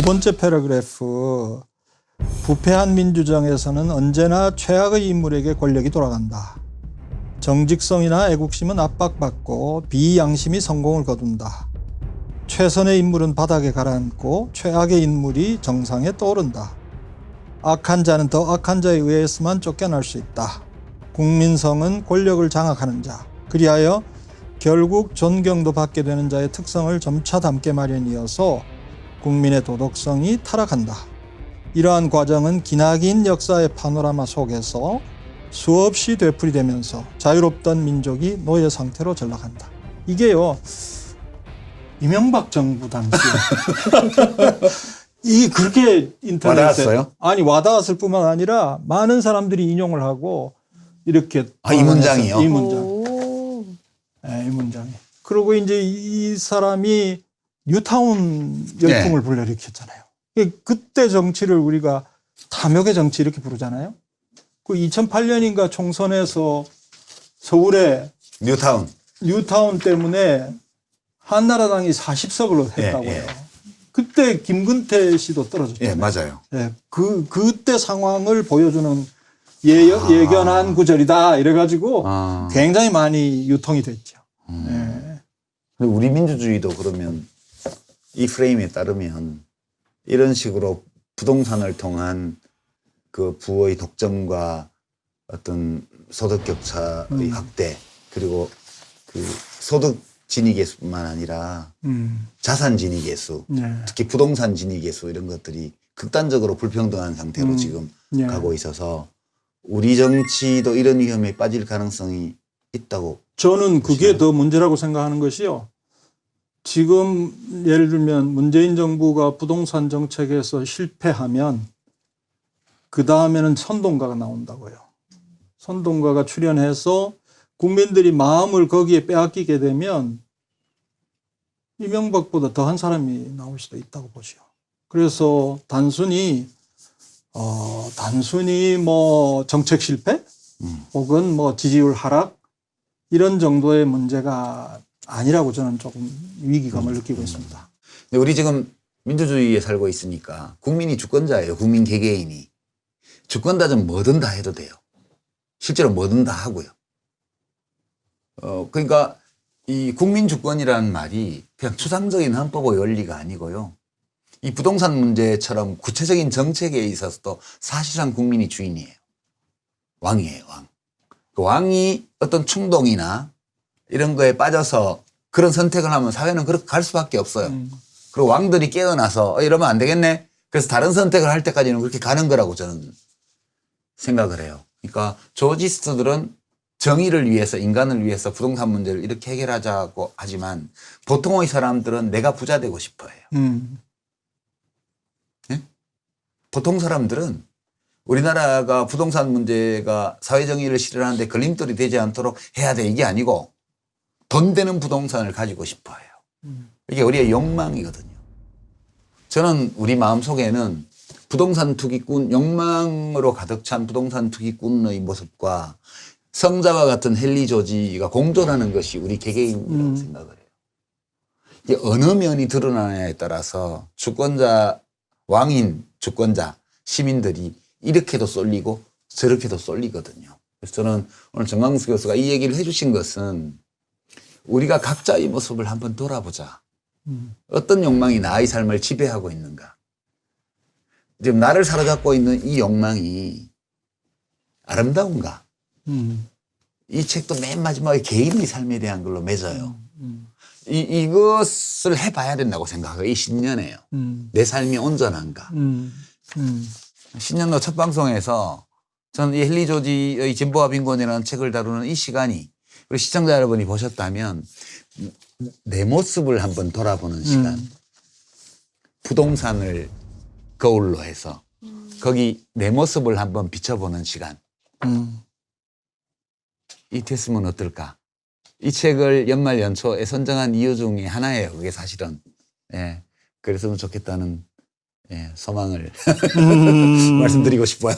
번째 패러그래프, 부패한 민주정에서는 언제나 최악의 인물에게 권력이 돌아간다. 정직성이나 애국심은 압박받고 비양심이 성공을 거둔다. 최선의 인물은 바닥에 가라앉고 최악의 인물이 정상에 떠오른다. 악한 자는 더 악한 자에 의해서만 쫓겨날 수 있다. 국민성은 권력을 장악하는 자, 그리하여 결국 존경도 받게 되는 자의 특성을 점차 담게 마련이어서 국민의 도덕성이 타락한다. 이러한 과정은 기나긴 역사의 파노라마 속에서 수없이 되풀이되면서 자유롭던 민족이 노예 상태로 전락한다. 이게요, 이명박 정부 당시에 이 그렇게 인터넷에 와닿았어요? 아니 와닿았을 뿐만 아니라 많은 사람들이 인용을 하고 이렇게 이 문장이요? 이 문장. 네, 이 문장이. 그리고 이제 이 사람이 뉴타운 열풍을 불러일으켰잖아요. 그때 정치를 우리가 탐욕의 정치 이렇게 부르잖아요. 그 2008년인가 총선에서 서울에 뉴타운 때문에 한나라당이 40석을 했다고요. 그때 김근태 씨도 떨어졌죠. 맞아요. 그때 상황을 보여주는 예견한 구절이다. 이래가지고 굉장히 많이 유통이 됐죠. 우리 민주주의도 그러면 이 프레임에 따르면 이런 식으로 부동산을 통한 그 부의 독점과 어떤 소득 격차의 확대, 그리고 그 소득 진위계수뿐만 아니라 자산 진위계수, 특히 부동산 진위계수 이런 것들이 극단적으로 불평등한 상태로 지금 가고 있어서 우리 정치도 이런 위험에 빠질 가능성이 있다고 저는 그게 더 문제라고 생각하는 것이요. 지금 예를 들면 문재인 정부가 부동산 정책에서 실패하면 그 다음에는 선동가가 나온다고요. 선동가가 출연해서 국민들이 마음을 거기에 빼앗기게 되면 이명박보다 더한 사람이 나올 수도 있다고 보죠. 그래서 단순히 뭐 정책 실패 혹은 뭐 지지율 하락 이런 정도의 문제가 아니라고 저는 조금 위기감을 느끼고 있습니다. 근데 우리 지금 민주주의에 살고 있으니까 국민이 주권자예요. 국민 개개인이. 주권자는 뭐든 다 해도 돼요. 실제로 뭐든 다 하고요. 그러니까 이 국민주권이라는 말이 그냥 추상적인 헌법의 원리가 아니고요. 이 부동산 문제처럼 구체적인 정책에 있어서도 사실상 국민이 주인이에요. 왕이에요, 왕. 그 왕이 어떤 충동이나 이런 거에 빠져서 그런 선택을 하면 사회는 그렇게 갈 수밖에 없어요. 그리고 왕들이 깨어나서 이러면 안 되겠네. 그래서 다른 선택을 할 때까지는 그렇게 가는 거라고 저는 생각을 해요. 그러니까 조지스트들은 정의를 위해서, 인간을 위해서 부동산 문제를 이렇게 해결하자고 하지만 보통의 사람들은 내가 부자 되고 싶어 해요. 네? 보통 사람들은 우리나라가 부동산 문제가 사회정의를 실현하는데 걸림돌이 되지 않도록 해야 돼, 이게 아니고 돈 되는 부동산을 가지고 싶어 해요. 이게 우리의 욕망이거든요. 저는 우리 마음속에는 부동산 투기꾼, 욕망으로 가득 찬 부동산 투기꾼의 모습과 성자와 같은 헨리 조지가 공존하는 것이 우리 개개인이라고 생각을 해요. 이게 어느 면이 드러나냐에 따라서 주권자, 왕인 주권자, 시민들이 이렇게도 쏠리고 저렇게도 쏠리거든요. 그래서 저는 오늘 정광수 교수가 이 얘기를 해주신 것은 우리가 각자의 모습을 한번 돌아보자. 어떤 욕망이 나의 삶을 지배하고 있는가. 지금 나를 사로잡고 있는 이 욕망이 아름다운가. 이 책도 맨 마지막에 개인의 삶에 대한 걸로 맺어요. 이것을 해봐야 된다고 생각해요. 이 신년에요. 내 삶이 온전한가. 신년도 첫 방송에서 저는 이 헨리 조지의 진보와 빈곤이라는 책을 다루는 이 시간이 우리 시청자 여러분이 보셨다면 내 모습을 한번 돌아보는 시간. 부동산을 거울로 해서 거기 내 모습을 한번 비춰보는 시간. 이 됐으면 어떨까? 이 책을 연말 연초에 선정한 이유 중에 하나예요. 그게 사실은. 예. 그랬으면 좋겠다는 소망을 말씀드리고 싶어요.